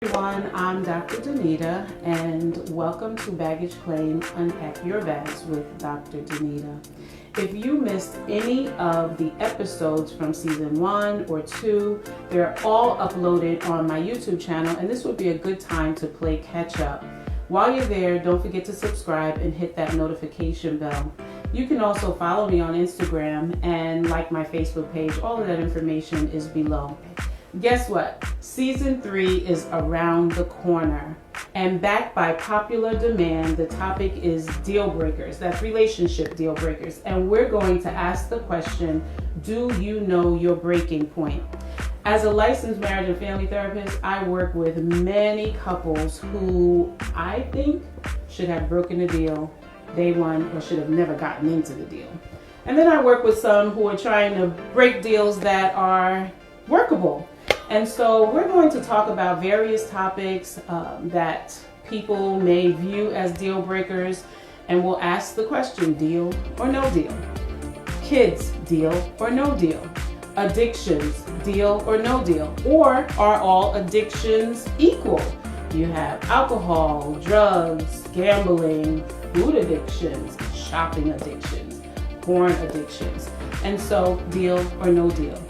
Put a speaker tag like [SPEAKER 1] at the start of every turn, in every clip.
[SPEAKER 1] Everyone, I'm Dr. Danita, and welcome to Baggage Claim Unpack Your Bags with Dr. Danita. If you missed any of the episodes from season 1 or 2, they're all uploaded on my YouTube channel, and this would be a good time to play catch up. While you're there, don't forget to subscribe and hit that notification bell. You can also follow me on Instagram and like my Facebook page. All of that information is below. Guess what? Season 3 is around the corner. And backed by popular demand, the topic is deal breakers. That's relationship deal breakers. And we're going to ask the question, do you know your breaking point? As a licensed marriage and family therapist, I work with many couples who I think should have broken the deal day one or should have never gotten into the deal. And then I work with some who are trying to break deals that are workable. And so we're going to talk about various topics that people may view as deal breakers, and we'll ask the question, deal or no deal? Kids, deal or no deal? Addictions, deal or no deal? Or are all addictions equal? You have alcohol, drugs, gambling, food addictions, shopping addictions, porn addictions. And so deal or no deal?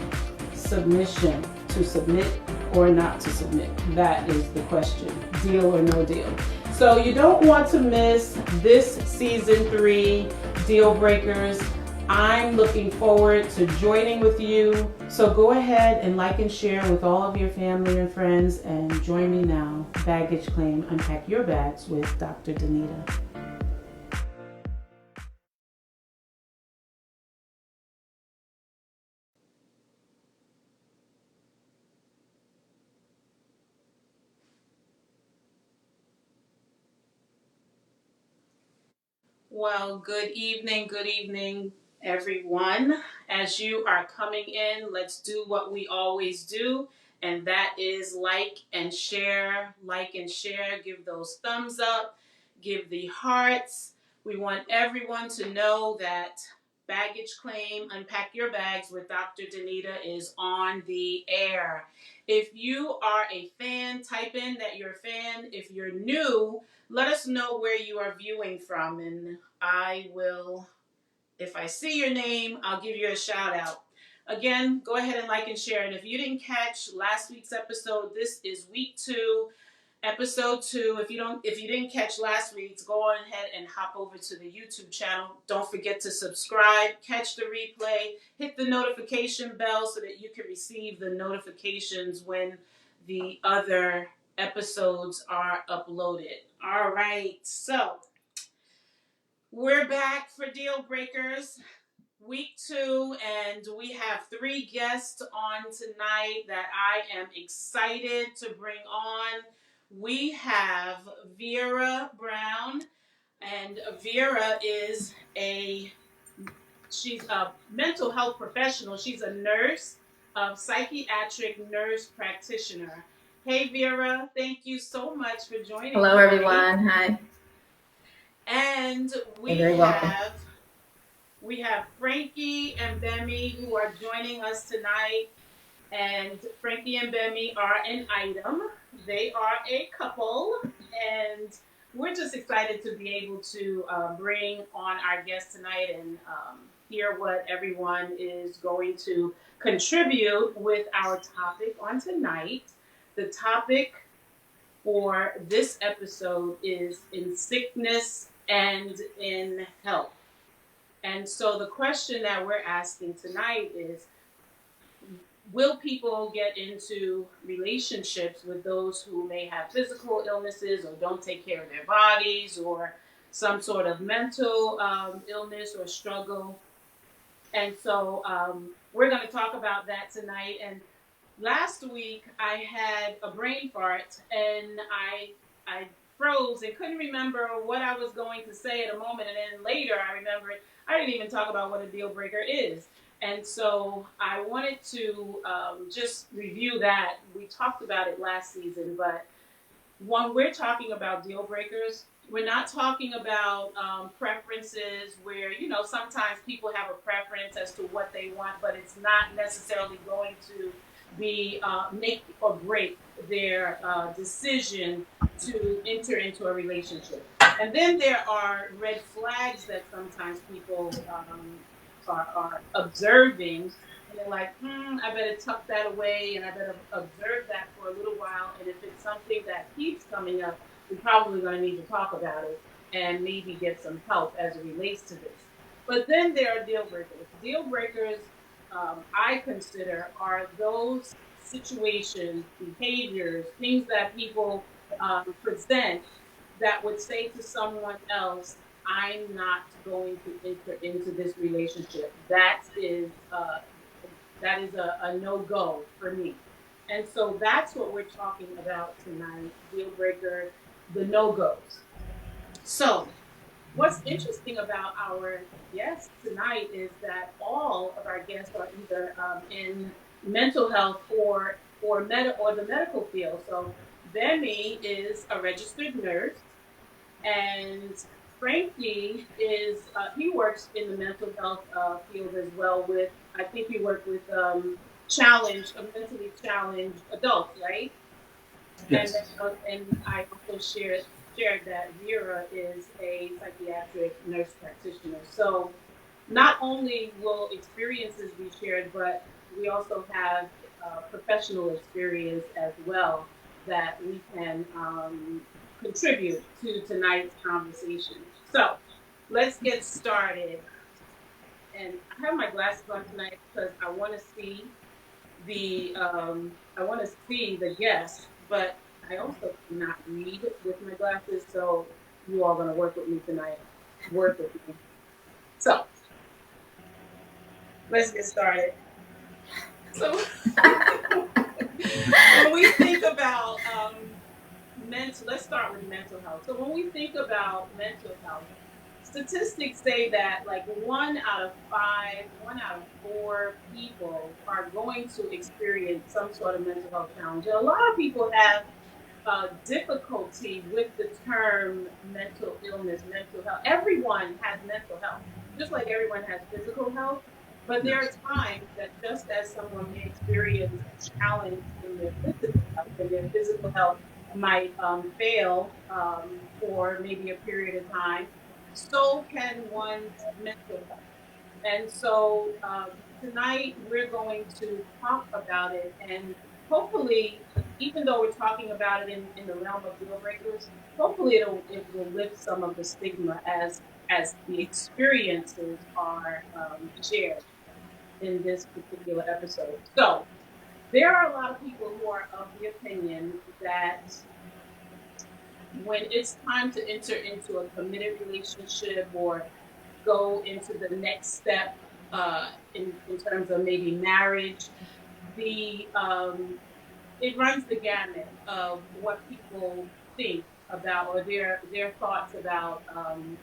[SPEAKER 1] Submission, to submit or not to submit? That is the question, deal or no deal. So you don't want to miss this season 3 deal breakers. I'm looking forward to joining with you. So go ahead and like and share with all of your family and friends, and join me now. Baggage Claim, Unpack Your Bags with Dr. Danita. Well, good evening, everyone. As you are coming in, let's do what we always do, and that is like and share, give those thumbs up, give the hearts. We want everyone to know that Baggage Claim, Unpack Your Bags with Dr. Danita is on the air. If you are a fan, type in that you're a fan. If you're new, let us know where you are viewing from, and I will, if I see your name, I'll give you a shout out. Again, go ahead and like and share. And if you didn't catch last week's episode, this is week 2, episode 2. If you didn't catch last week's, go on ahead and hop over to the YouTube channel. Don't forget to subscribe, catch the replay, hit the notification bell so that you can receive the notifications when the other episodes are uploaded. All right, so we're back for Deal Breakers, week 2, and we have 3 guests on tonight that I am excited to bring on. We have Vera Brown, and Vera is she's a mental health professional. She's a nurse, a psychiatric nurse practitioner. Hey Vera, thank you so much for joining me.
[SPEAKER 2] Hello everyone, hi.
[SPEAKER 1] And we have Frankie and Gbemi who are joining us tonight. And Frankie and Gbemi are an item. They are a couple, and we're just excited to be able to bring on our guest tonight and hear what everyone is going to contribute with our topic on tonight. The topic for this episode is in sickness and in health. And so the question that we're asking tonight is, will people get into relationships with those who may have physical illnesses or don't take care of their bodies or some sort of mental illness or struggle? And so we're going to talk about that tonight. And last week I had a brain fart and I froze and couldn't remember what I was going to say at a moment. And then later I remembered I didn't even talk about what a deal breaker is. And so I wanted to just review that. We talked about it last season, but when we're talking about deal breakers, we're not talking about preferences where, sometimes people have a preference as to what they want, but it's not necessarily going to be make or break their decision to enter into a relationship. And then there are red flags that sometimes people are observing, and they're like, I better tuck that away, and I better observe that for a little while. And if it's something that keeps coming up, we're probably going to need to talk about it and maybe get some help as it relates to this. But then there are deal breakers. Deal breakers, I consider, are those situations, behaviors, things that people present that would say to someone else, I'm not going to enter into this relationship. That is a no-go for me. And so that's what we're talking about tonight, deal breaker, the no-goes. So what's interesting about our guests tonight is that all of our guests are either in mental health or the medical field. So Gbemi is a registered nurse, and Frankie is he works in the mental health field as well. With I think he worked with mentally challenged adults, right?
[SPEAKER 2] Yes.
[SPEAKER 1] And I also shared that Vera is a psychiatric nurse practitioner. So not only will experiences be shared, but we also have professional experience as well that we can contribute to tonight's conversation. So let's get started. And I have my glasses on tonight because I want to see the guest, but I also cannot read with my glasses. So you all gonna work with me tonight. Work with me. So let's get started. So when we think about let's start with mental health. So when we think about mental health, statistics say that like 1 out of 5, 1 out of 4 people are going to experience some sort of mental health challenge. And a lot of people have difficulty with the term mental illness, mental health. Everyone has mental health, just like everyone has physical health. But there are
[SPEAKER 2] Yes.
[SPEAKER 1] times that just as someone may experience a challenge in their physical health, and their physical health might fail for maybe a period of time, so can one's mental health. And so tonight we're going to talk about it, and hopefully, even though we're talking about it in the realm of deal breakers, hopefully it will lift some of the stigma as the experiences are shared in this particular episode. So there are a lot of people who are of the opinion that when it's time to enter into a committed relationship or go into the next step in terms of maybe marriage, the it runs the gamut of what people think about or their thoughts about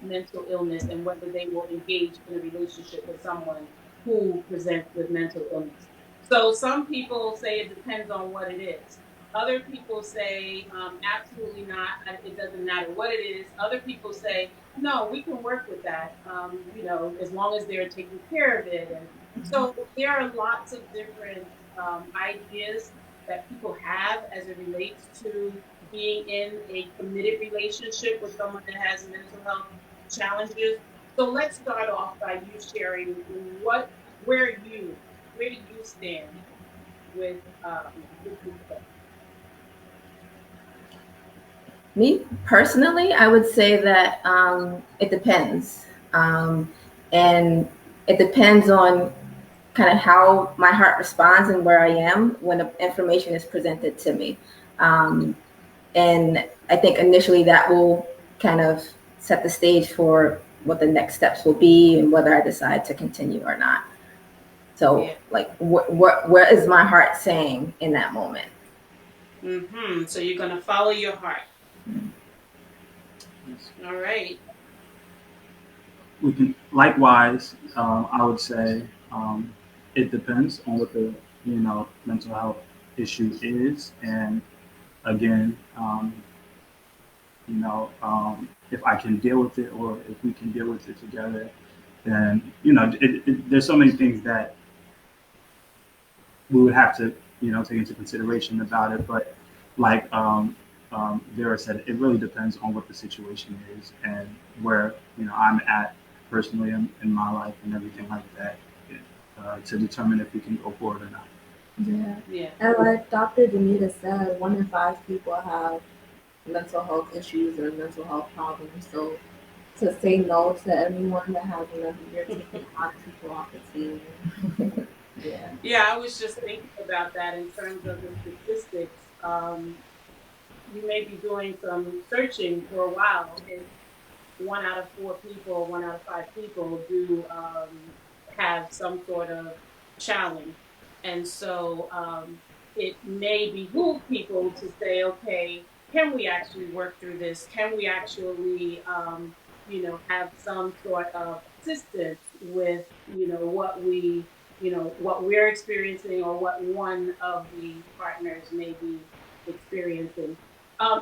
[SPEAKER 1] mental illness and whether they will engage in a relationship with someone who presents with mental illness. So some people say it depends on what it is. Other people say absolutely not. It doesn't matter what it is. Other people say no, we can work with that. As long as they're taking care of it. And so there are lots of different ideas that people have as it relates to being in a committed relationship with someone that has mental health challenges. So let's start off by you sharing what where you where do you stand with this stuff?
[SPEAKER 3] Me personally, I would say that it depends. And it depends on kind of how my heart responds and where I am when the information is presented to me. Um, and I think initially that will kind of set the stage for what the next steps will be and whether I decide to continue or not. So,
[SPEAKER 1] Yeah.
[SPEAKER 3] like, what is my heart saying in that moment?
[SPEAKER 1] So you're gonna follow your heart.
[SPEAKER 2] Yes.
[SPEAKER 1] All right.
[SPEAKER 2] We can likewise. I would say it depends on what the mental health issue is, and again, if I can deal with it or if we can deal with it together, then there's so many things that we would have to take into consideration about it. But like Vera said, it really depends on what the situation is and where I'm at personally in my life and everything like that, to determine if we can go forward or not.
[SPEAKER 3] Yeah. And like Dr. Danita said, 1 in 5 people have mental health issues or mental health problems. So to say no to anyone that has a mental, you're taking a lot of people off the team.
[SPEAKER 1] Yeah, I was just thinking about that in terms of the statistics. You may be doing some searching for a while. If 1 out of 4 people, 1 out of 5 people do have some sort of challenge. And so it may behoove people to say, okay, can we actually work through this? Can we actually, have some sort of assistance with, what we're experiencing or what one of the partners may be experiencing.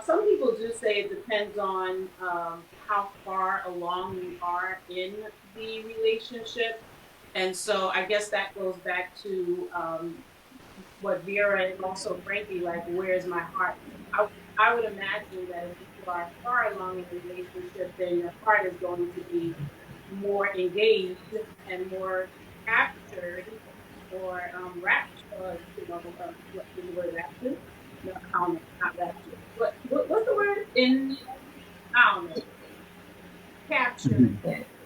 [SPEAKER 1] Some people do say it depends on how far along you are in the relationship. And so I guess that goes back to what Vera and also Frankie, like, where's my heart? I would imagine that if you are far along in a relationship, then your heart is going to be more engaged and more captured or rapture, what's the word, rapture? No, I don't know, not rapture. What's the word in, I don't know, captured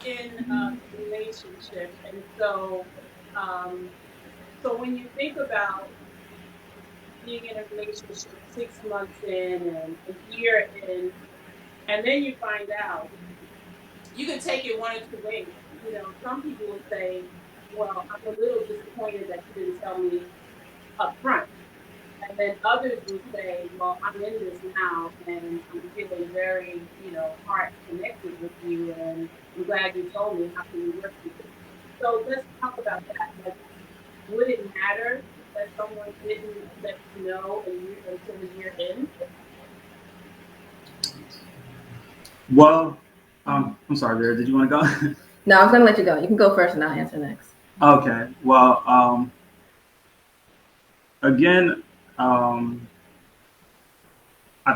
[SPEAKER 1] in a relationship. And so, so when you think about being in a relationship 6 months in and a year in, and then you find out, you can take it one or two ways. Some people will say, well, I'm a little disappointed that you didn't tell me up front. And then others will say, well, I'm in this now and I'm feeling very, heart connected with you and I'm glad you told me, how can we work with it? So let's talk about that. Like, would it matter that someone didn't let you know until a year in?
[SPEAKER 2] Well, I'm sorry, Vera, did you want to go?
[SPEAKER 3] No, I was going to let you go. You can go first and I'll answer next.
[SPEAKER 2] Okay. Well, again, I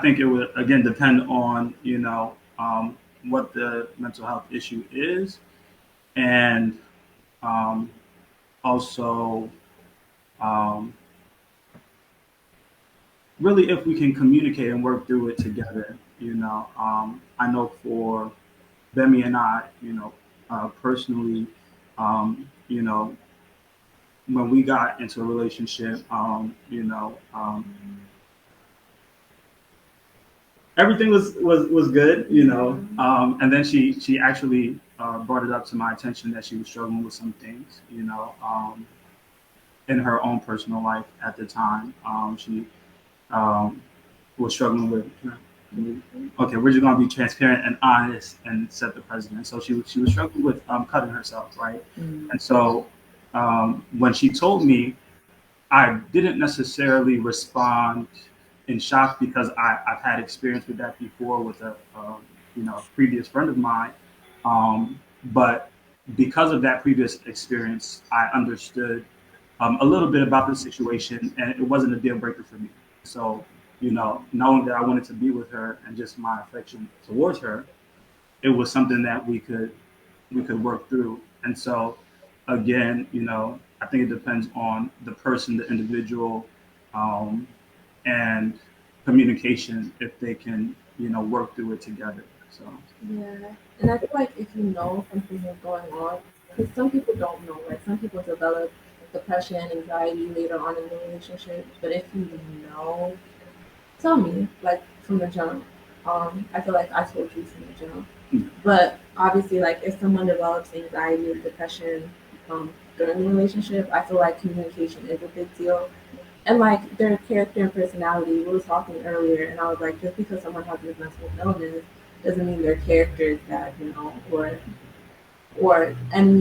[SPEAKER 2] think it would again depend on what the mental health issue is, and also really if we can communicate and work through it together. I know for Gbemi and I, personally, when we got into a relationship, everything was good, and then she actually brought it up to my attention that she was struggling with some things, in her own personal life at the time. She was struggling with. Okay, we're just gonna be transparent and honest and set the precedent. So she was struggling with cutting herself, right? And so when she told me, I didn't necessarily respond in shock because I've had experience with that before with a previous friend of mine, but because of that previous experience, I understood a little bit about the situation, and it wasn't a deal breaker for me. So knowing that I wanted to be with her and just my affection towards her, it was something that we could work through. And so again, I think it depends on the person, the individual, and communication if they can, work through it together. So
[SPEAKER 3] yeah, and I feel like if you know something is going on, because some people don't know, right? Some people develop depression, anxiety later on in the relationship. But if you know, tell me, like from the jump. I feel like I told you from the jump. But obviously, like if someone develops anxiety or depression during the relationship, I feel like communication is a big deal. And like their character and personality, we were talking earlier, and I was like, just because someone has this mental illness doesn't mean their character is bad, and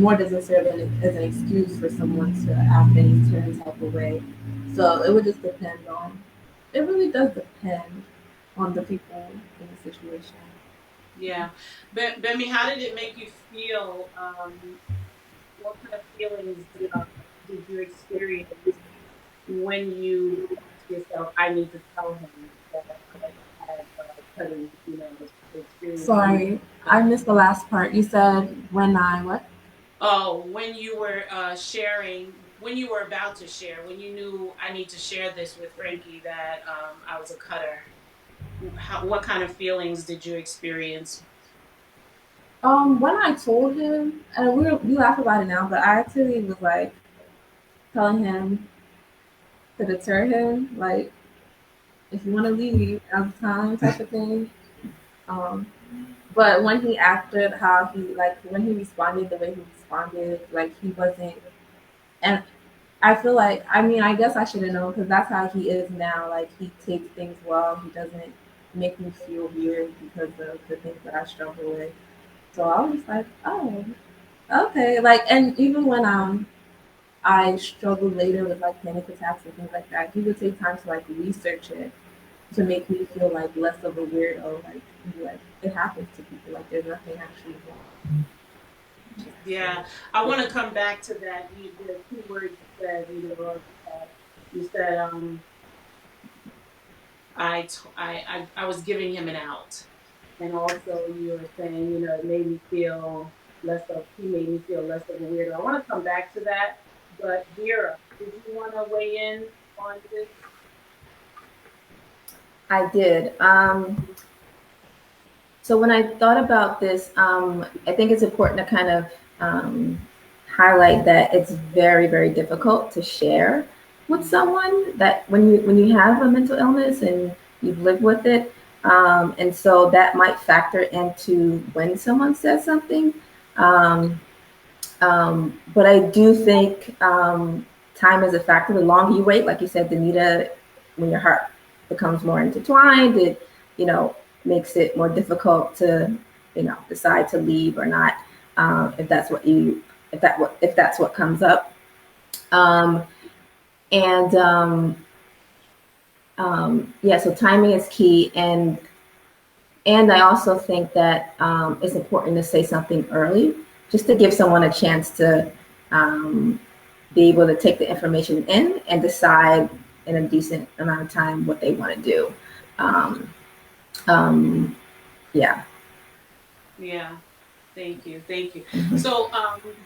[SPEAKER 3] more doesn't serve as an excuse for someone to act any certain type of way. So it would just depend on. It really does depend on the people in the situation.
[SPEAKER 1] Yeah. Gbemi, how did it make you feel? What kind of feelings did you experience when you ask yourself, I need to tell him that I have cutting, experience.
[SPEAKER 3] Sorry, I missed the last part. You said when I what?
[SPEAKER 1] Oh, when you were when you were about to share, when you knew I need to share this with Frankie that I was a cutter, what kind of feelings did you experience?
[SPEAKER 3] When I told him, and we laugh about it now, but I actually was like telling him to deter him, like if you want to leave out of time type of thing. Um, but when he acted how he like when he responded the way he responded, like he wasn't, and I feel like I mean I guess I should have known because that's how he is now. Like he takes things well. He doesn't make me feel weird because of the things that I struggle with. So I was like, oh, okay. Like, and even when I struggled later with like panic attacks and things like that, he would take time to like research it to make me feel like less of a weirdo. Like it happens to people. Like there's nothing actually wrong.
[SPEAKER 1] Yeah, I want to come back to that. The two words you said, you said I was giving him an out, and also you were saying, it made me feel he made me feel less of a weirdo. I want to come back to that, but Vera, did you want to weigh in on this?
[SPEAKER 3] I did. So when I thought about this, I think it's important to kind of highlight that it's very, very difficult to share with someone that when you have a mental illness and you've lived with it, and so that might factor into when someone says something. But I do think time is a factor. The longer you wait, like you said, Danita, when your heart becomes more intertwined, it makes it more difficult to decide to leave or not, if that's what comes up. Um, and Yeah, so timing is key, and I also think that it's important to say something early, just to give someone a chance to be able to take the information in and decide in a decent amount of time what they want to do. Um, yeah.
[SPEAKER 1] Yeah, thank you, thank you.
[SPEAKER 3] Mhm.
[SPEAKER 1] So,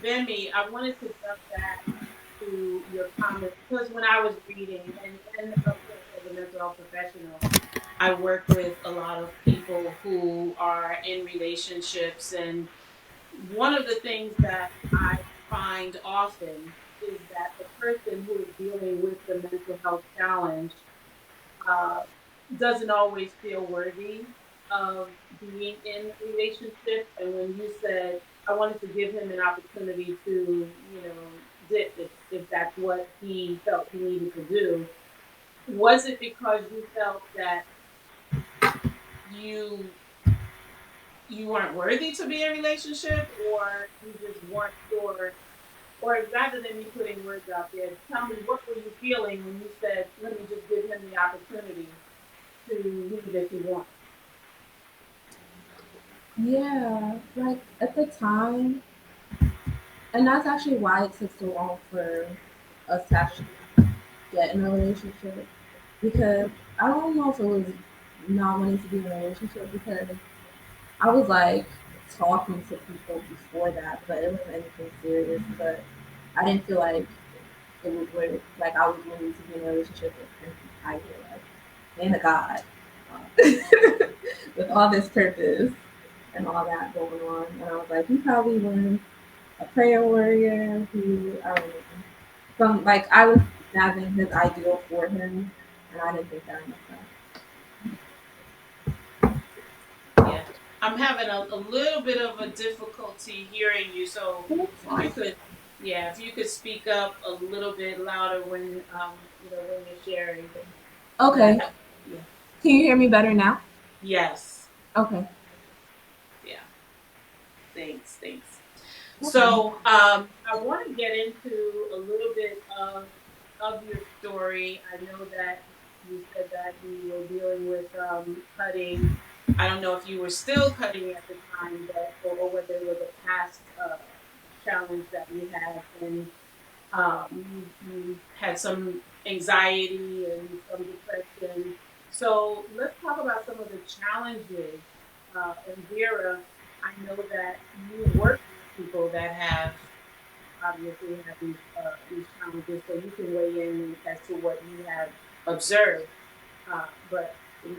[SPEAKER 1] Gbemi, I wanted to jump back to your comments because when I was reading, and of course, as a mental health professional, I work with a lot of people who are in relationships, and one of the things that I find often is that the person who is dealing with the mental health challenge uh, doesn't always feel worthy of being in a relationship. And when you said, I wanted to give him an opportunity to, dip if that's what he felt he needed to do, was it because you felt that you you weren't worthy to be in a relationship, or you just weren't sure? Or rather than me putting words out there, tell me, what were you feeling when you said, let me just give him the opportunity to leave if he wants?
[SPEAKER 3] Yeah, like at the time, and that's actually why it took so long for us to actually get in a relationship. Because I don't know if it was not wanting to be in a relationship because I was like talking to people before that, but it wasn't anything serious. But I didn't feel like it was weird, like I was willing to be in a relationship with Frankie either. Like, man of God, with all this purpose and all that going on, and I was like, he probably was a prayer warrior who I don't know. From like I was having his ideal for him, and I didn't think that enough.
[SPEAKER 1] Yeah. I'm having a little bit of a difficulty hearing you. So
[SPEAKER 3] But it's
[SPEAKER 1] if you
[SPEAKER 3] fine.
[SPEAKER 1] could, yeah, if you could speak up a little bit louder when, when you're sharing
[SPEAKER 3] Okay,
[SPEAKER 1] that. Yeah.
[SPEAKER 3] can you hear me better now?
[SPEAKER 1] Yes.
[SPEAKER 3] Okay.
[SPEAKER 1] Yeah. Thanks. Thanks.
[SPEAKER 3] Okay.
[SPEAKER 1] So I want to get into a little bit of your story. I know that you said that you were dealing with cutting. I don't know if you were still cutting at the time, but or whether it was a past challenge that you had, and you had some anxiety and some depression. So let's talk about some of the challenges. And Vera, I know that you work with people that have obviously have these challenges, so you can weigh in as to what you have observed. But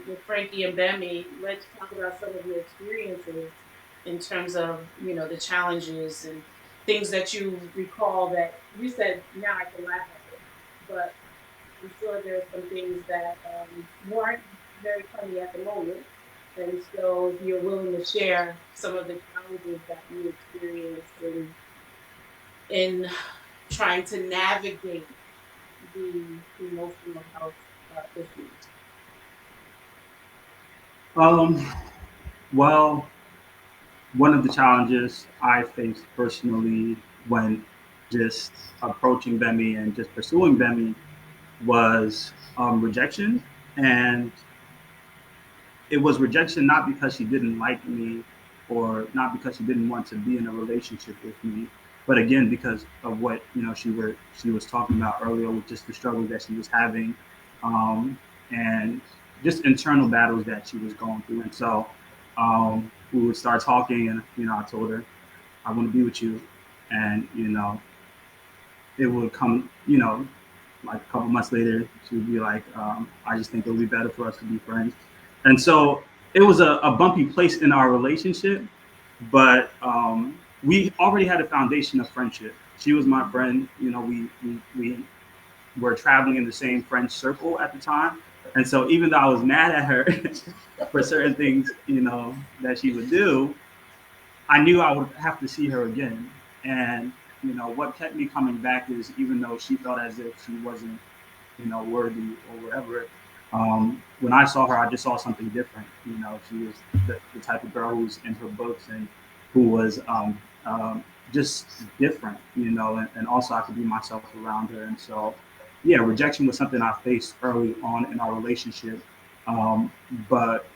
[SPEAKER 1] with Frankie and Gbemi, let's talk about some of your experiences in terms of the challenges and things that you recall that you said now I can laugh at it, but I'm sure there's some things that weren't very funny at the moment. And so, if you're willing to share some of the challenges that you experienced in trying to navigate the emotional health issues.
[SPEAKER 2] Well, one of the challenges I faced personally when just approaching Bemi and just pursuing Bemi was rejection. And it was rejection not because she didn't like me or not because she didn't want to be in a relationship with me, but again because of what she was talking about earlier with just the struggle that she was having, and just internal battles that she was going through. And so we would start talking, and I told her I want to be with you, and it would come, like a couple months later, she would be like, I just think it would be better for us to be friends. And so it was a bumpy place in our relationship, but we already had a foundation of friendship. She was my friend. We were traveling in the same friend circle at the time. And so even though I was mad at her for certain things, that she would do, I knew I would have to see her again. And, what kept me coming back is even though she felt as if she wasn't, worthy or whatever, when I saw her, I just saw something different. She was the type of girl who's in her books and who was just different, and also I could be myself around her. And so, yeah, rejection was something I faced early on in our relationship. Um, but,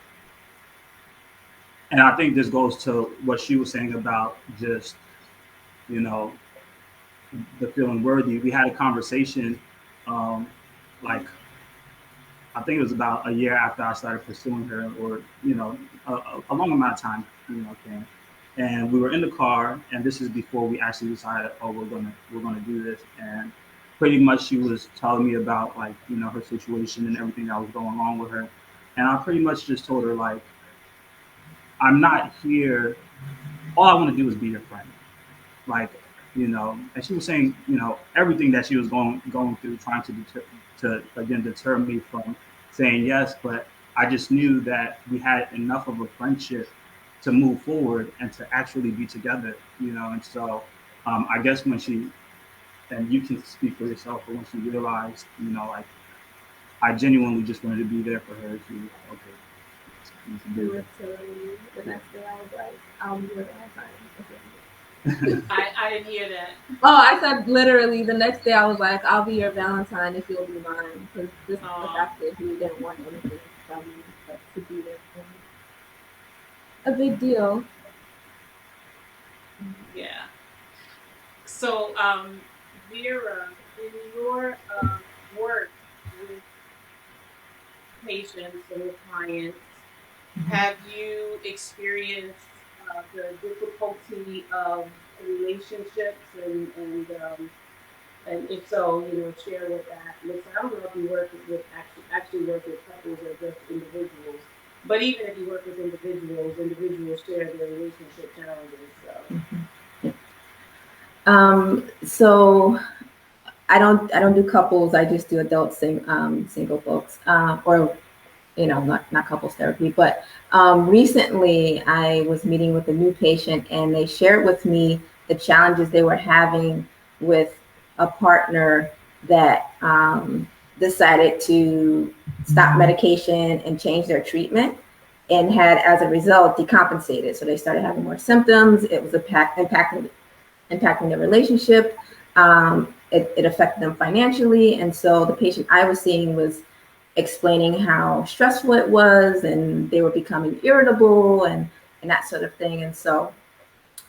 [SPEAKER 2] and I think this goes to what she was saying about just, you know, the feeling worthy. We had a conversation, um, like I think it was about a year after I started pursuing her, or a long amount of time, came. And we were in the car, and this is before we actually decided, oh, we're gonna do this. And pretty much she was telling me about like her situation and everything that was going on with her, and I pretty much just told her like, I'm not here. All I want to do is be your friend, like and she was saying everything that she was going through, trying to again deter me from saying yes. But I just knew that we had enough of a friendship to move forward and to actually be together, and so I guess when she, and you can speak for yourself, but when she realized like I genuinely just wanted to be there for her, she was okay, you can do it.
[SPEAKER 3] Literally, the next day I was like, I'll be your Valentine.
[SPEAKER 1] I didn't hear that.
[SPEAKER 3] Oh, I said literally the next day I was like, I'll be your Valentine if you'll be mine. Because this is the fact that he didn't want anything from me but to be there for me. A big deal.
[SPEAKER 1] Yeah. So, Vera, in your work with patients and with clients, have you experienced the difficulty of relationships, and if so, share what that looks like. I don't know if you work with actually work with couples or just individuals, but even if you work with individuals share their relationship challenges.
[SPEAKER 3] So I don't do couples. I just do adult single folks, or not couples therapy. But recently, I was meeting with a new patient, and they shared with me the challenges they were having with a partner that decided to stop medication and change their treatment, and had, as a result, decompensated. So they started having more symptoms. It was impacting their relationship. It affected them financially. And so the patient I was seeing was explaining how stressful it was, and they were becoming irritable and that sort of thing. And so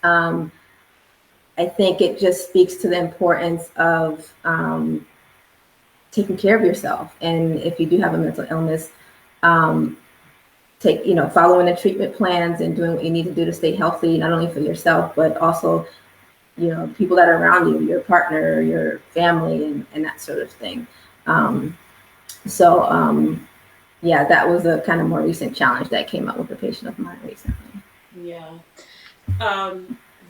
[SPEAKER 3] I think it just speaks to the importance of taking care of yourself. And if you do have a mental illness, following the treatment plans and doing what you need to do to stay healthy, not only for yourself, but also, people that are around you, your partner, your family, and that sort of thing. Yeah, that was a kind of more recent challenge that came up with a patient of mine recently.
[SPEAKER 1] Yeah.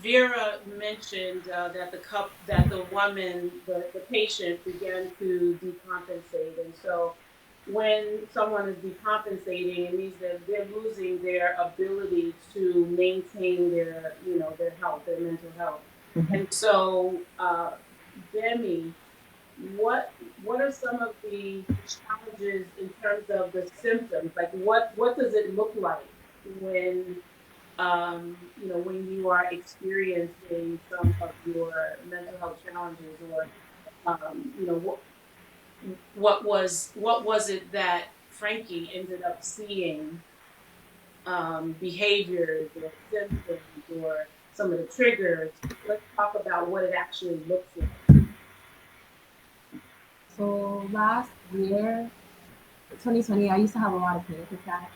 [SPEAKER 1] Vera mentioned that the patient began to decompensate, and so when someone is decompensating, it means that they're losing their ability to maintain their health, their mental health. Mm-hmm. And so, Gbemi, what are some of the challenges in terms of the symptoms? Like, what does it look like when when you are experiencing some of your mental health challenges, or what was it that Frankie ended up seeing, behaviors or symptoms or some of the triggers? Let's talk about what it actually looks like.
[SPEAKER 4] So last year, 2020, I used to have a lot of panic attacks.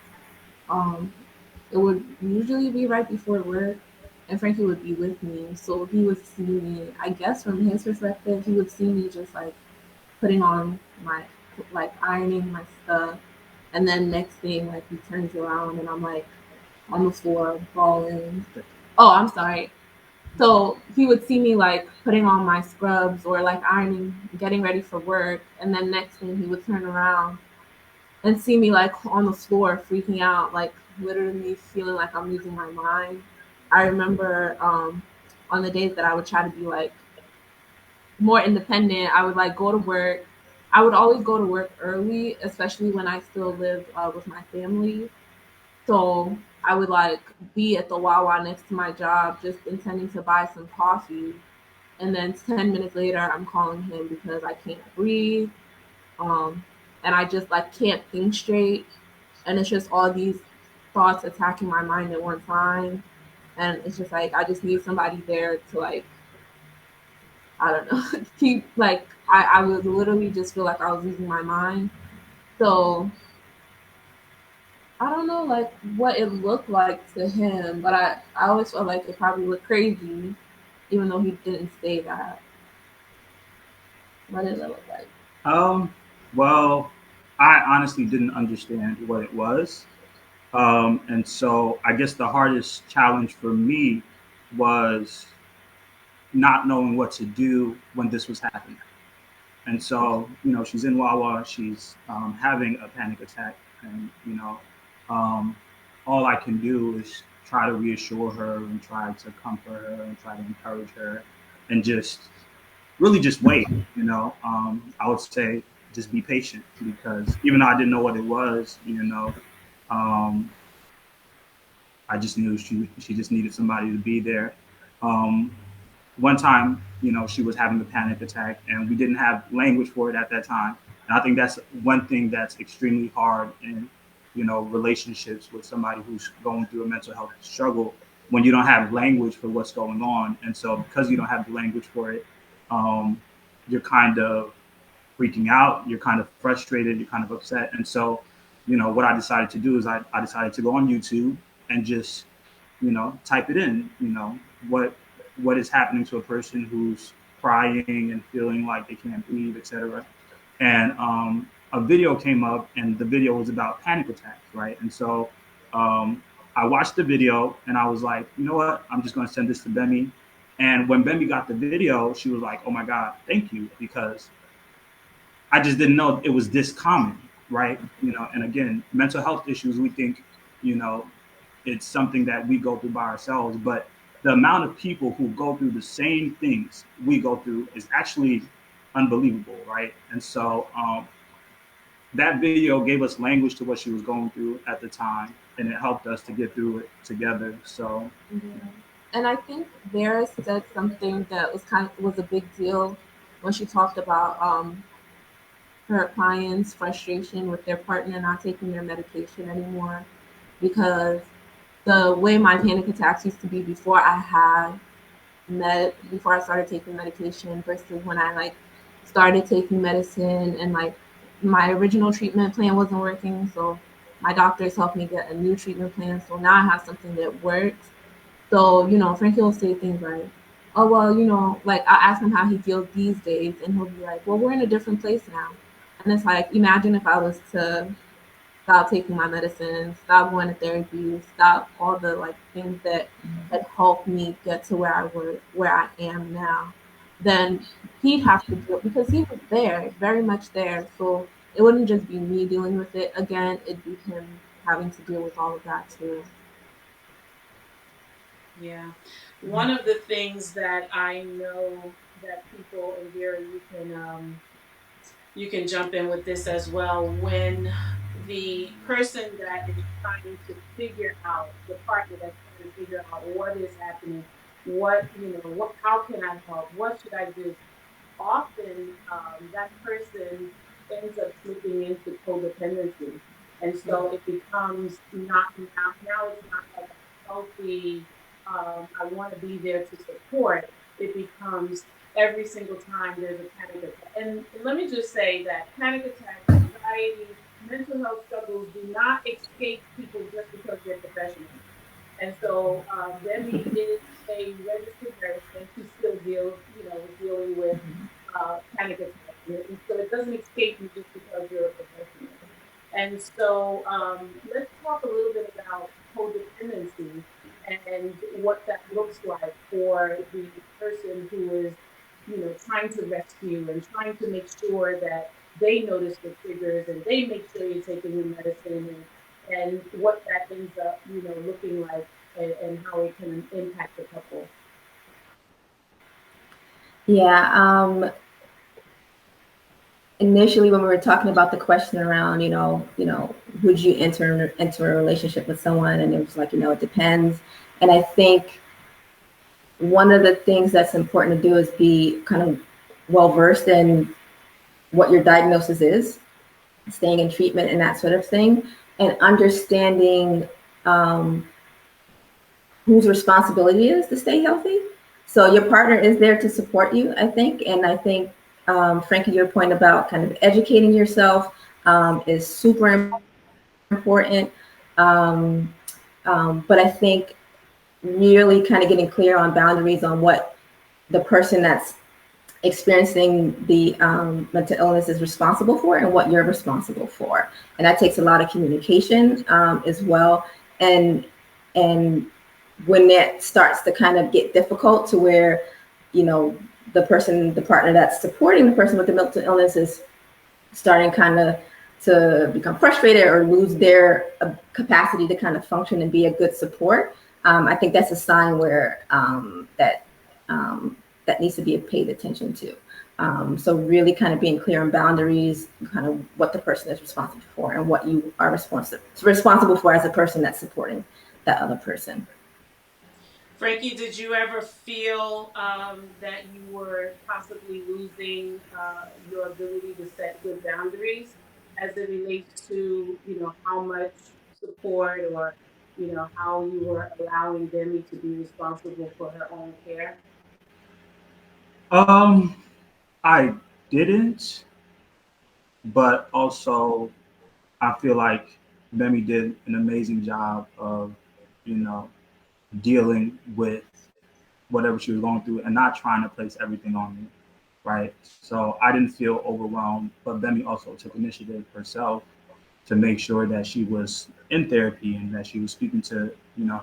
[SPEAKER 4] It would usually be right before work, and Frankie would be with me. So he would see me, I guess from his perspective, he would see me just like putting on ironing my stuff. And then next thing, like he turns around and I'm like on the floor bawling. Oh, I'm sorry. So he would see me like putting on my scrubs or like ironing, getting ready for work. And then next thing he would turn around and see me like on the floor freaking out, like literally feeling like I'm losing my mind. I remember on the days that I would try to be like more independent, I would like go to work. I would always go to work early, especially when I still lived with my family. So I would like be at the Wawa next to my job, just intending to buy some coffee. And then 10 minutes later, I'm calling him because I can't breathe. And I just like can't think straight. And it's just all these thoughts attacking my mind at one time. And it's just like, I just need somebody there to like, I don't know, keep like, I would literally just feel like I was losing my mind. So I don't know like what it looked like to him, but I always felt like it probably looked crazy, even though he didn't say that. What did it look like?
[SPEAKER 2] Well, I honestly didn't understand what it was. And so I guess the hardest challenge for me was not knowing what to do when this was happening. And so, she's in Wawa, she's having a panic attack, and, all I can do is try to reassure her and try to comfort her and try to encourage her and just really just wait, I would say just be patient, because even though I didn't know what it was, I just knew she just needed somebody to be there. One time, she was having a panic attack and we didn't have language for it at that time. And I think that's one thing that's extremely hard in, relationships with somebody who's going through a mental health struggle, when you don't have language for what's going on. And so because you don't have the language for it, you're kind of freaking out, you're kind of frustrated, you're kind of upset. And so, what I decided to do is I decided to go on YouTube and just, type it in, what is happening to a person who's crying and feeling like they can't breathe, etc. And a video came up, and the video was about panic attacks, right? And so I watched the video, and I was like, you know what? I'm just going to send this to Gbemi. And when Gbemi got the video, she was like, oh my God, thank you, because I just didn't know it was this common, right? And again, mental health issues, we think, it's something that we go through by ourselves, but the amount of people who go through the same things we go through is actually unbelievable, right? And so that video gave us language to what she was going through at the time, and it helped us to get through it together. So,
[SPEAKER 4] yeah. And I think Vera said something that was a big deal when she talked about her clients' frustration with their partner not taking their medication anymore, because the way my panic attacks used to be before I started taking medication versus when I like started taking medicine, and like my original treatment plan wasn't working, so my doctors helped me get a new treatment plan. So now I have something that works. So, Frankie will say things like, oh, well, like I ask him how he feels these days, and he'll be like, well, we're in a different place now. And it's like, imagine if I was to stop taking my medicine, stop going to therapy, stop all the like things that had helped me get to where I am now, then he'd have to do it because he was there, very much there. So it wouldn't just be me dealing with it again, it'd be him having to deal with all of that too.
[SPEAKER 1] Yeah. One of the things that I know that people, and Vera, you can jump in with this as well. When the person that is trying to figure out, the partner that's trying to figure out what is happening, how can I help? What should I do? Often that person ends up slipping into codependency. And so it becomes not now it's not like a healthy, I want to be there to support. It becomes every single time there's a panic attack. And let me just say that panic attacks, anxiety, mental health struggles do not escape people just because they're professionals. And so Gbemi is a registered nurse, and she still dealing with panic attacks. And so it doesn't escape you just because you're a professional. And so let's talk a little bit about codependency and what that looks like for the person who is, trying to rescue and trying to make sure that they notice the triggers and they make sure you're taking your medicine, and what that ends up, looking like, and how it can impact the couple.
[SPEAKER 3] Yeah. Initially, when we were talking about the question around, would you enter a relationship with someone, and it was like, it depends. And I think one of the things that's important to do is be kind of well versed in what your diagnosis is, staying in treatment and that sort of thing, and understanding whose responsibility it is to stay healthy. So your partner is there to support you, I think. And I think, Frankie, your point about kind of educating yourself is super important. But I think really kind of getting clear on boundaries on what the person that's experiencing the mental illness is responsible for and what you're responsible for. And that takes a lot of communication as well. And when that starts to kind of get difficult to where, the partner that's supporting the person with the mental illness is starting kind of to become frustrated or lose their capacity to kind of function and be a good support, I think that's a sign where that needs to be paid attention to. So really kind of being clear on boundaries, kind of what the person is responsible for and what you are responsible for as a person that's supporting that other person.
[SPEAKER 1] Frankie, did you ever feel that you were possibly losing your ability to set good boundaries as it relates to, how much support, or, how you were allowing Gbemi to be responsible for her own care?
[SPEAKER 2] I didn't, but also I feel like Gbemi did an amazing job of, you know, dealing with whatever she was going through and not trying to place everything on me, right? So I didn't feel overwhelmed, but Gbemi also took initiative herself to make sure that she was in therapy and that she was speaking to,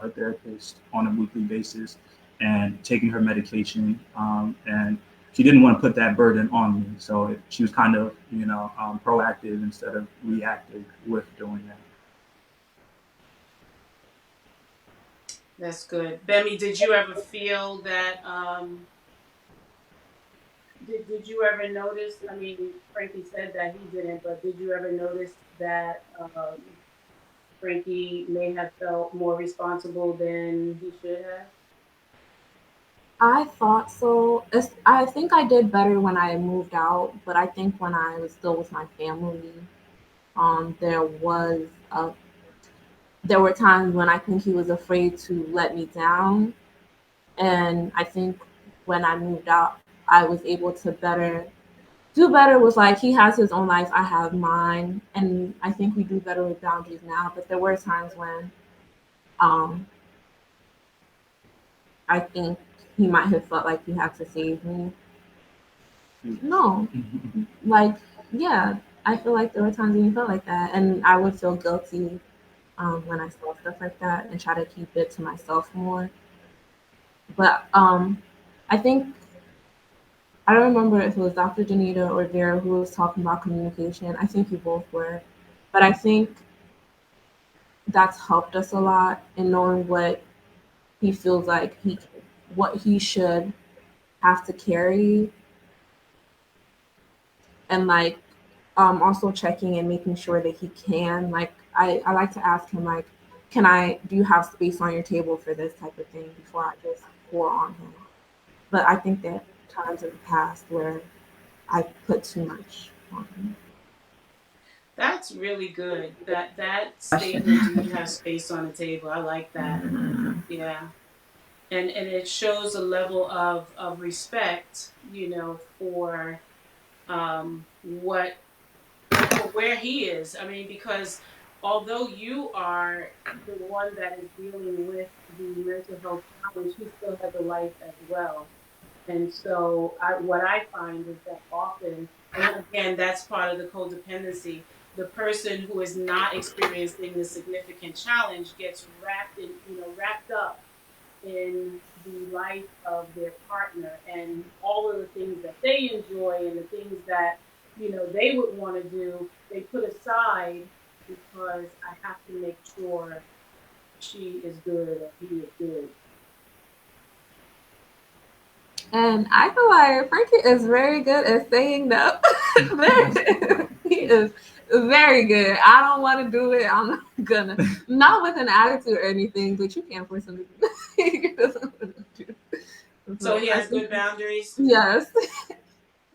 [SPEAKER 2] her therapist on a weekly basis and taking her medication. And she didn't want to put that burden on me. So she was kind of, proactive instead of reactive with doing that.
[SPEAKER 1] That's good. Gbemi, did you ever feel that, did you ever notice, I mean, Frankie said that he didn't, but did you ever notice that Frankie may have felt more responsible than he should have?
[SPEAKER 4] I thought so. I think I did better when I moved out, but I think when I was still with my family, there was a there were times when I think he was afraid to let me down. And I think when I moved out, I was able to better do better with like he has his own life, I have mine, and I think we do better with boundaries now. But there were times when I think he might have felt like he had to save me. No, like yeah, I feel like there were times when he felt like that, and I would feel guilty when I saw stuff like that and try to keep it to myself more. But I think I don't remember if it was Dr. Janita or Vera who was talking about communication. I think you both were. But I think that's helped us a lot in knowing what he feels like what he should have to carry, and like also checking and making sure that he can, like I like to ask him like, do you have space on your table for this type of thing before I just pour on him. But I think that times in the past where I put too much on him.
[SPEAKER 1] That's really good. That statement, do you have space on the table? I like that. Yeah. And it shows a level of respect, for for where he is. I mean, because although you are the one that is dealing with the mental health challenge, he still has a life as well. And so what I find is that often, and again, that's part of the codependency, the person who is not experiencing the significant challenge gets wrapped up in the life of their partner and all of the things that they enjoy and the things that, they would want to do, they put aside because I have to make sure she is good or he is good.
[SPEAKER 4] And I feel like Frankie is very good at saying no. He is very good. I don't want to do it. I'm not gonna. Not with an attitude or anything, but you can't force him to do it. He doesn't want to do it.
[SPEAKER 1] So he has good boundaries?
[SPEAKER 4] Yes.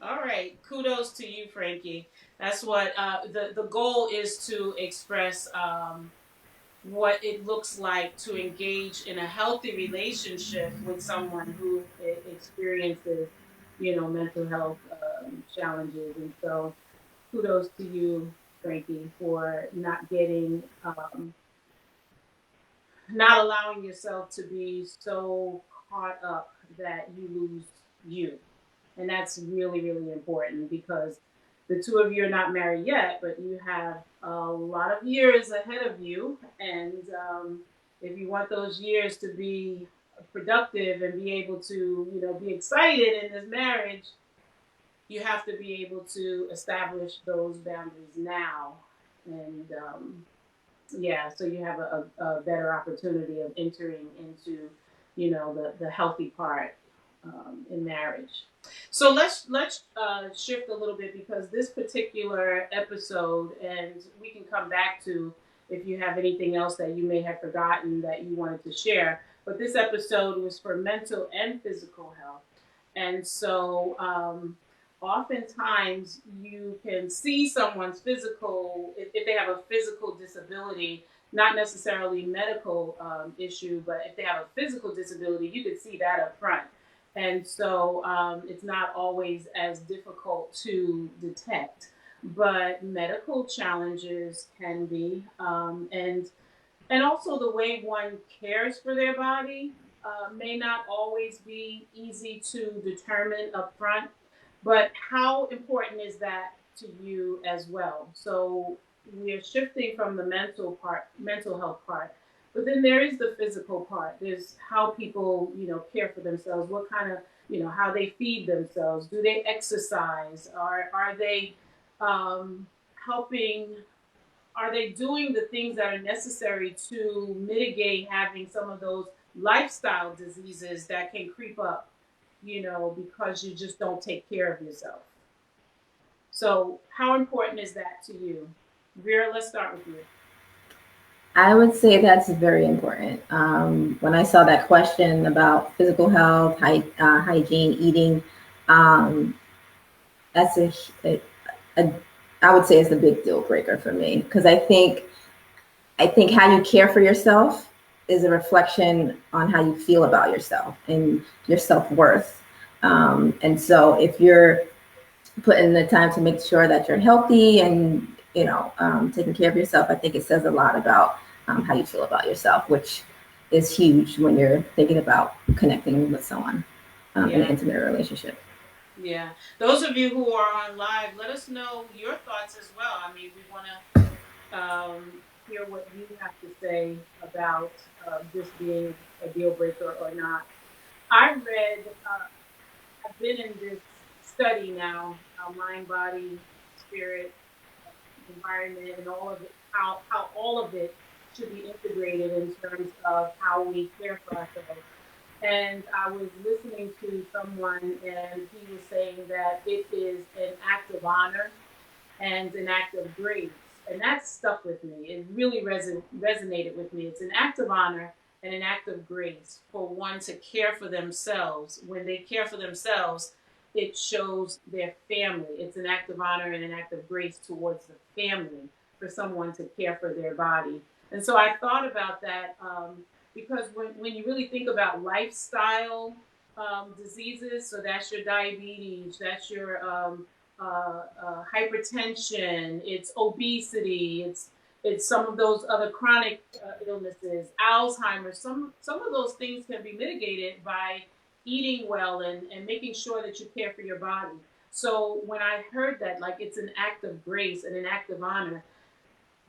[SPEAKER 1] All right. Kudos to you, Frankie. That's what the goal is, to express what it looks like to engage in a healthy relationship with someone who experiences, mental health challenges. And so kudos to you, Frankie, for not allowing yourself to be so caught up that you lose you. And that's really, really important, because the two of you are not married yet, but you have a lot of years ahead of you. And if you want those years to be productive and be able to, be excited in this marriage, you have to be able to establish those boundaries now. And so you have a better opportunity of entering into, the healthy part in marriage. So let's shift a little bit, because this particular episode, and we can come back to if you have anything else that you may have forgotten that you wanted to share. But this episode was for mental and physical health. And so oftentimes you can see someone's physical, if they have a physical disability, not necessarily medical issue, but if they have a physical disability, you could see that up front. And so it's not always as difficult to detect, but medical challenges can be, and also the way one cares for their body may not always be easy to determine up front. But how important is that to you as well? So we're shifting from the mental health part. But then there is the physical part. There's how people, care for themselves. What kind of, how they feed themselves. Do they exercise? Are they helping? Are they doing the things that are necessary to mitigate having some of those lifestyle diseases that can creep up, because you just don't take care of yourself? So how important is that to you? Vera, let's start with you.
[SPEAKER 3] I would say that's very important. When I saw that question about physical health, hygiene, eating, that's I would say it's a big deal breaker for me, because I think how you care for yourself is a reflection on how you feel about yourself and your self-worth. And so if you're put in the time to make sure that you're healthy and, taking care of yourself. I think it says a lot about how you feel about yourself, which is huge when you're thinking about connecting with someone in an intimate relationship.
[SPEAKER 1] Yeah. Those of you who are on live, let us know your thoughts as well. I mean, we want to hear what you have to say about this being a deal breaker or not. I read, I've been in this study now, mind, body, spirit, environment, and all of it, how all of it should be integrated in terms of how we care for ourselves. And I was listening to someone, and he was saying that it is an act of honor and an act of grace. And that stuck with me. It really resonated with me. It's an act of honor and an act of grace for one to care for themselves. When they care for themselves, it shows their family. It's an act of honor and an act of grace towards the family for someone to care for their body. And so I thought about that because when you really think about lifestyle diseases, so that's your diabetes, that's your hypertension, it's obesity, it's some of those other chronic illnesses, Alzheimer's. Some of those things can be mitigated by eating well and making sure that you care for your body. So when I heard that, like, it's an act of grace and an act of honor,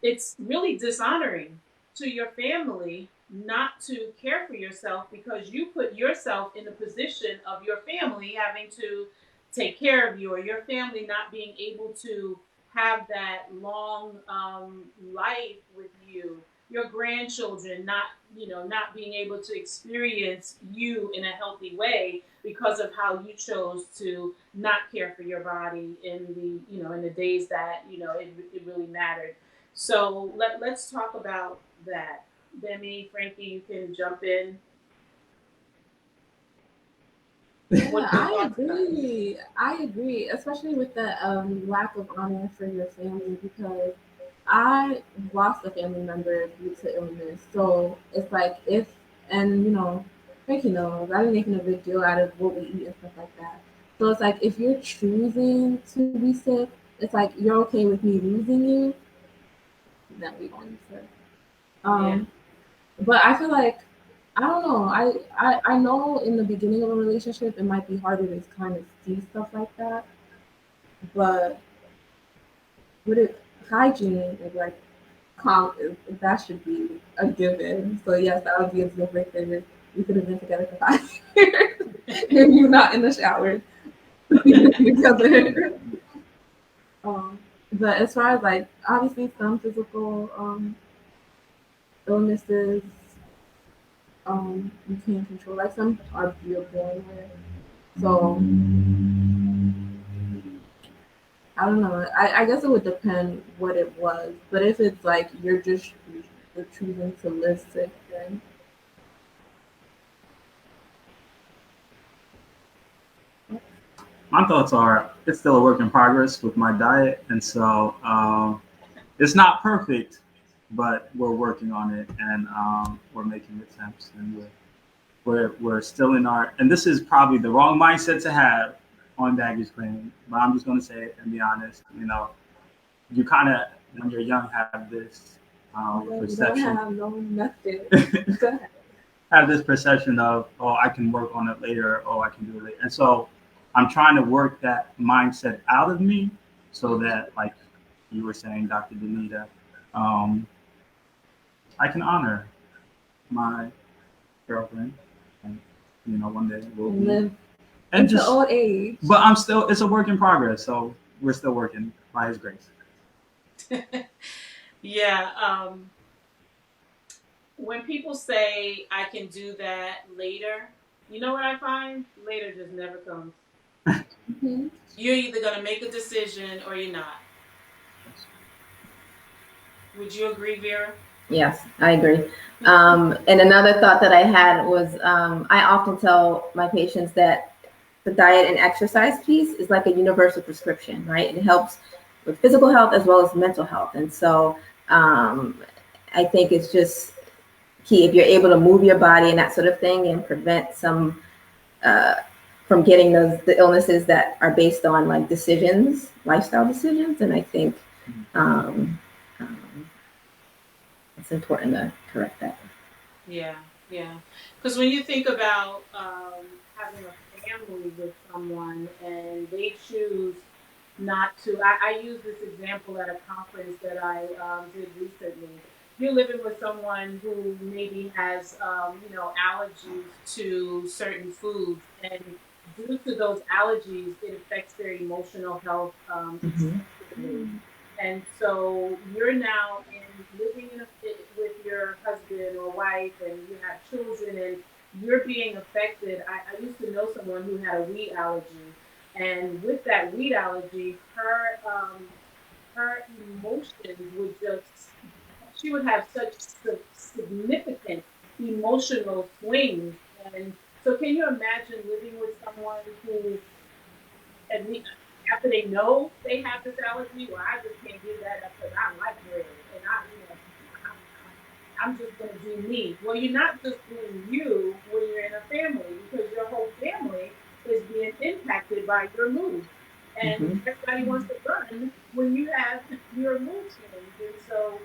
[SPEAKER 1] it's really dishonoring to your family not to care for yourself, because you put yourself in the position of your family having to take care of you, or your family not being able to have that long life with you, your grandchildren not being able to experience you in a healthy way because of how you chose to not care for your body in the days that it really mattered. So let's talk about that. Gbemi, Frankie, you can jump in.
[SPEAKER 4] Yeah, I agree, especially with the lack of honor for your family, because I lost a family member due to illness. So it's like Frankie knows, I've been making a big deal out of what we eat and stuff like that. So it's like, if you're choosing to be sick, it's like, you're okay with me losing you, then we going to. But I feel like, I don't know. I know in the beginning of a relationship, it might be harder to kind of see stuff like that. But with it, hygiene is like, that should be a given. So yes, that would be a deal breaker. We could have been together for 5 years and you not in the shower together. But as far as, like, obviously some physical illnesses, you can't control. Like, some are you're born with. So I don't know. I guess it would depend what it was. But if it's like you're choosing to live sick, then
[SPEAKER 2] My thoughts are, it's still a work in progress with my diet, and so it's not perfect, but we're working on it, and we're making attempts, and we're still in our, and this is probably the wrong mindset to have on baggage claim, but I'm just going to say it and be honest. You kind of, when you're young, have this perception. Have this perception of, oh, I can work on it later, oh, I can do it later. And so I'm trying to work that mindset out of me so that, like you were saying, Dr. Danita, I can honor my girlfriend, and one day we'll
[SPEAKER 4] live
[SPEAKER 2] and
[SPEAKER 4] into old age.
[SPEAKER 2] But it's a work in progress, so we're still working by His grace.
[SPEAKER 1] Yeah. When people say I can do that later, you know what I find? Later just never comes. Mm-hmm. You're either going to make a decision or you're not. Would you agree, Vera?
[SPEAKER 3] Yes, I agree. And another thought that I had was, I often tell my patients that the diet and exercise piece is like a universal prescription, right? It helps with physical health as well as mental health. And so I think it's just key, if you're able to move your body and that sort of thing and prevent some from getting the illnesses that are based on like decisions, lifestyle decisions. And I think it's important to correct that.
[SPEAKER 1] Yeah, yeah. Because when you think about having a family with someone and they choose not to, I use this example at a conference that I did recently. You're living with someone who maybe has, allergies to certain foods, and due to those allergies, it affects their emotional health extensively. And so you're now living with your husband or wife, and you have children, and you're being affected. I used to know someone who had a wheat allergy, and with that wheat allergy, her emotions would just, she would have such significant emotional swings. And so, can you imagine living with someone who, at least after they know they have this allergy, well, I just can't give that up because I like bread, and I'm just going to do me. Well, you're not just doing you when you're in a family, because your whole family is being impacted by your mood. And everybody wants to run when you have your mood swings. And so,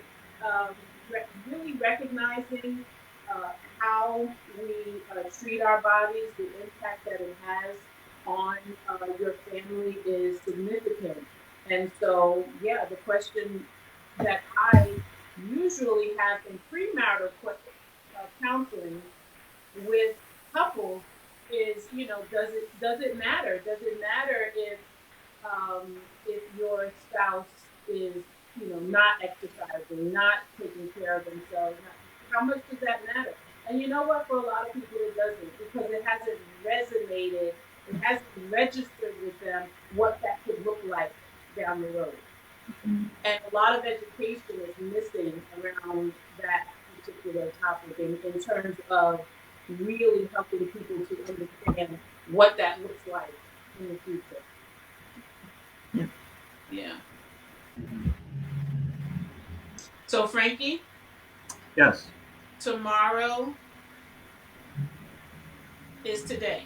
[SPEAKER 1] really recognizing how we treat our bodies, the impact that it has on your family is significant. And so, yeah, the question that I usually have in premarital counseling with couples is, does it matter? Does it matter if your spouse is, not exercising, not taking care of themselves? How much does that matter? And you know what? For a lot of people, it doesn't, because it hasn't resonated, it hasn't registered with them what that could look like down the road. And a lot of education is missing around that particular topic in terms of really helping people to understand what that looks like in the future.
[SPEAKER 3] Yeah.
[SPEAKER 1] Yeah. So, Frankie?
[SPEAKER 2] Yes.
[SPEAKER 1] Tomorrow is today.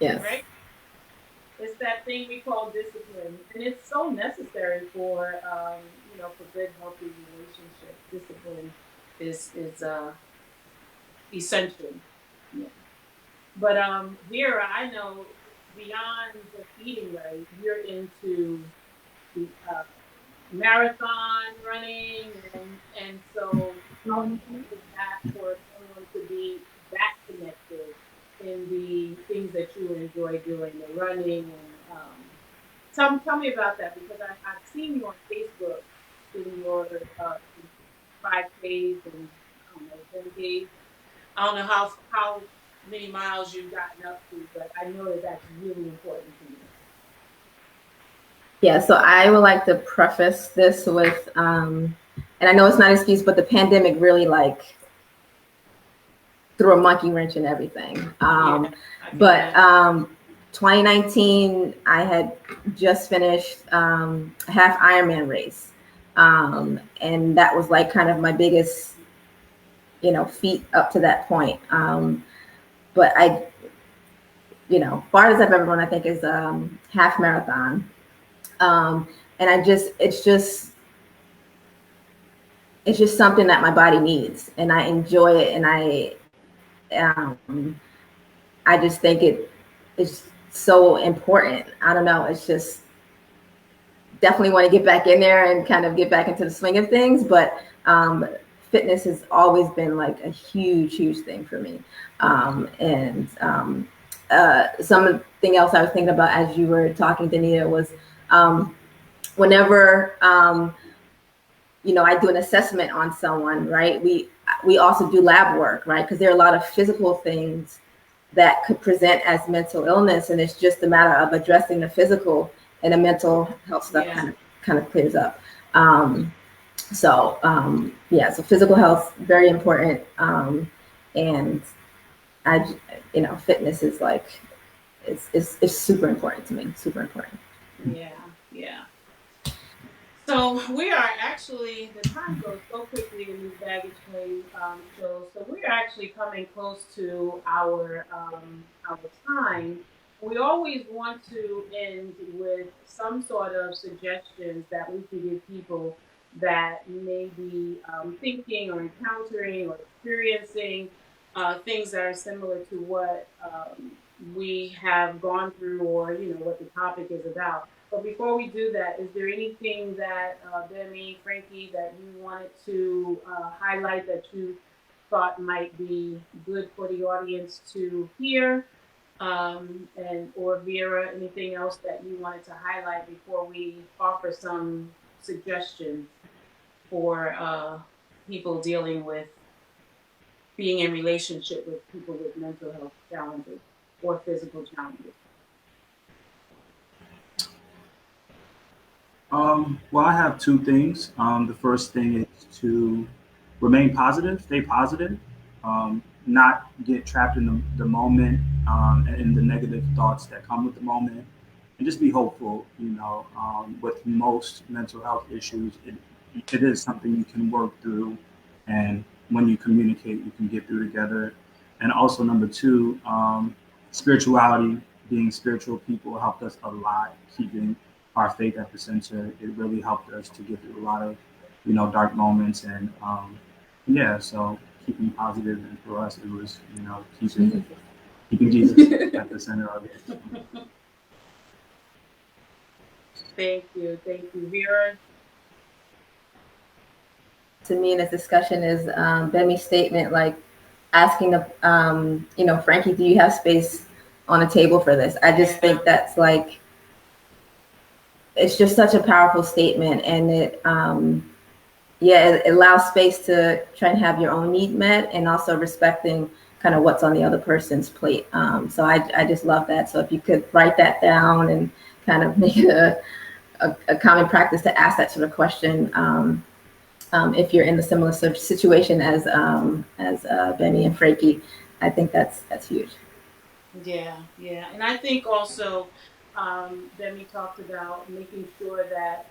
[SPEAKER 3] Yes.
[SPEAKER 1] Right? It's that thing we call discipline, and it's so necessary for for good, healthy relationships. Discipline is essential. Yeah. But Vera, I know beyond just eating right, you're into the marathon running, and so how is that for someone to be that connected in the things that you enjoy doing, the running, and tell me about that, because I've seen you on Facebook in your 5Ks and I don't know 10Ks. I don't know how many miles you've gotten up to, but I know that that's really important to you.
[SPEAKER 3] Yeah, so I would like to preface this with, and I know it's not an excuse, but the pandemic really like threw a monkey wrench in everything. But 2019, I had just finished a half Ironman race. And that was like kind of my biggest, feat up to that point. But farthest I've ever run, I think, is half marathon. And it's just something that my body needs, and I enjoy it. And I just think it is so important. I don't know. It's just definitely want to get back in there and kind of get back into the swing of things. But fitness has always been like a huge, huge thing for me. Something else I was thinking about as you were talking, Danita, was whenever I do an assessment on someone, right? We also do lab work, right? Because there are a lot of physical things that could present as mental illness, and it's just a matter of addressing the physical, and the mental health stuff kind of clears up. So physical health very important, and fitness is like it's super important to me, super important.
[SPEAKER 1] Yeah. So we are actually, the time goes so quickly in these baggage claim shows. So we are actually coming close to our time. We always want to end with some sort of suggestions that we can give people that may be thinking or encountering or experiencing things that are similar to what we have gone through, or what the topic is about. But before we do that, is there anything that Gbemi, Frankie, that you wanted to highlight that you thought might be good for the audience to hear? And or Vera, anything else that you wanted to highlight before we offer some suggestions for people dealing with being in relationship with people with mental health challenges or physical challenges?
[SPEAKER 2] Well, I have two things. The first thing is to remain positive, stay positive, not get trapped in the moment and in the negative thoughts that come with the moment, and just be hopeful. With most mental health issues, it is something you can work through, and when you communicate, you can get through together. And also, number two, spirituality, being spiritual people helped us a lot, keeping our faith at the center. It really helped us to get through a lot of, dark moments. And yeah, so keeping positive, and for us, it was, keeping Jesus at the center of it.
[SPEAKER 1] Thank you, Vera.
[SPEAKER 3] To me in this discussion is Gbemi's statement, like asking the, Frankie, do you have space on the table for this? I just think that's like, it's just such a powerful statement, and it allows space to try and have your own need met, and also respecting kind of what's on the other person's plate. So I just love that. So if you could write that down and kind of make it a common practice to ask that sort of question, if you're in a similar situation as Gbemi and Frankie, I think that's huge.
[SPEAKER 1] Yeah, and I think also Gbemi talked about making sure that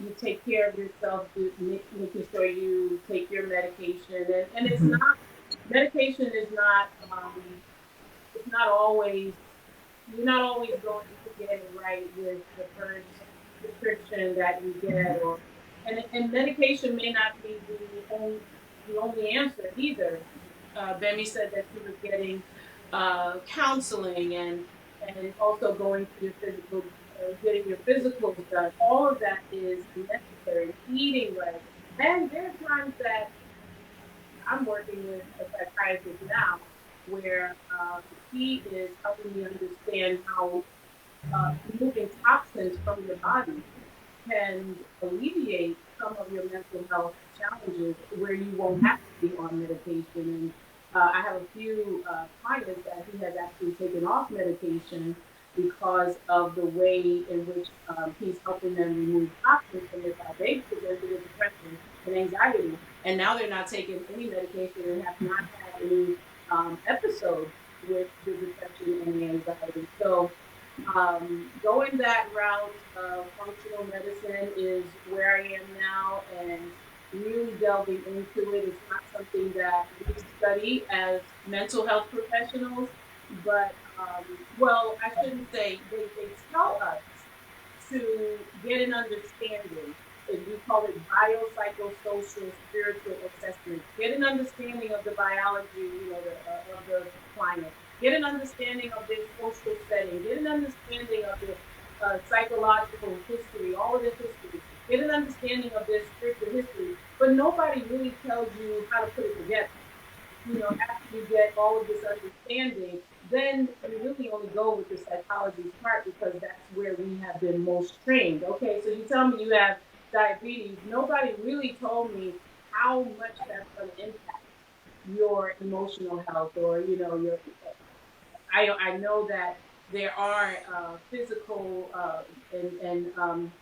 [SPEAKER 1] you take care of yourself, making sure you take your medication, and it's not, medication is not it's not always, you're not always going to get it right with the first prescription that you get, or and medication may not be the only answer either. Gbemi said that she was getting counseling, and also going to your physical, getting your physicals done. All of that is necessary. Eating right, and there are times that I'm working with a psychiatrist now, where he is helping me understand how removing toxins from your body can alleviate some of your mental health challenges, where you won't have to be on medication. And I have a few clients that he has actually taken off medication because of the way in which he's helping them remove toxins from their body. They presented with depression and anxiety, and now they're not taking any medication and have not had any episodes with the depression and the anxiety. So going that route of functional medicine is where I am now, and really delving into it. It's not something that we study as mental health professionals, but well, I shouldn't say, they tell us to get an understanding. And we call it biopsychosocial spiritual assessment. Get an understanding of the biology, of the client. Get an understanding of their social setting. Get an understanding of their psychological history, all of their history. Get an understanding of their spiritual history. But nobody really tells you how to put it together. After you get all of this understanding, then you really only go with the psychology part, because that's where we have been most trained. Okay, so you tell me you have diabetes. Nobody really told me how much that's going to impact your emotional health, or your. I know that there are physical and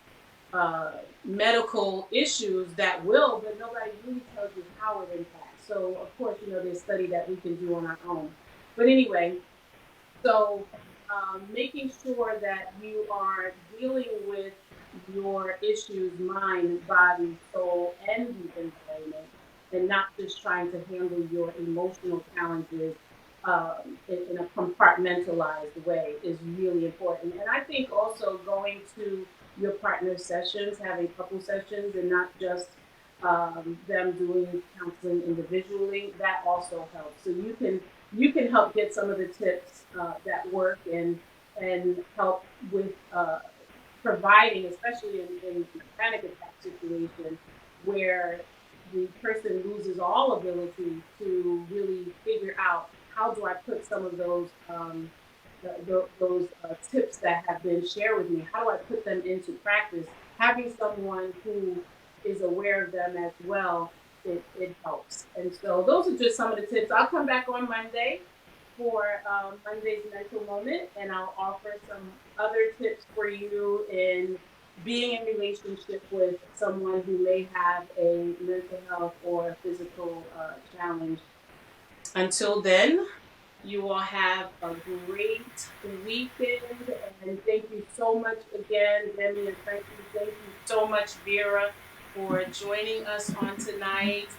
[SPEAKER 1] medical issues that will, but nobody really tells you how it impacts. So of course, there's study that we can do on our own. But anyway, so making sure that you are dealing with your issues, mind, body, soul, and the environment, and not just trying to handle your emotional challenges in a compartmentalized way is really important. And I think also going to your partner sessions, having couple sessions, and not just them doing counseling individually, that also helps. So you can help get some of the tips that work and help with providing, especially in a panic attack situation where the person loses all ability to really figure out how do I put some of those those tips that have been shared with me, how do I put them into practice? Having someone who is aware of them as well, it helps. And so those are just some of the tips. I'll come back on Monday for Monday's mental moment, and I'll offer some other tips for you in being in relationship with someone who may have a mental health or physical challenge. Until then, you all have a great weekend, and thank you so much again, Gbemi and Frankie. Thank you so much, Vera, for joining us on tonight.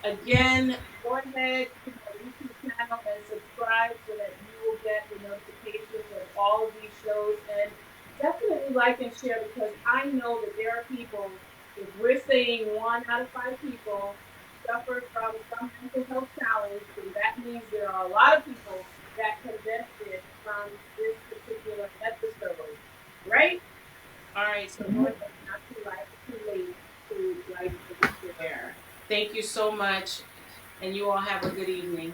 [SPEAKER 1] Again, go ahead to my YouTube channel and subscribe so that you will get the notifications of all of these shows. And definitely like and share, because I know that there are people, if we're saying 1 out of 5 people suffer from some mental health challenge, then that means there are a lot of people that can benefit from this particular episode, right? All right, so go ahead, not too late to like and share. Thank you so much, and you all have a good evening.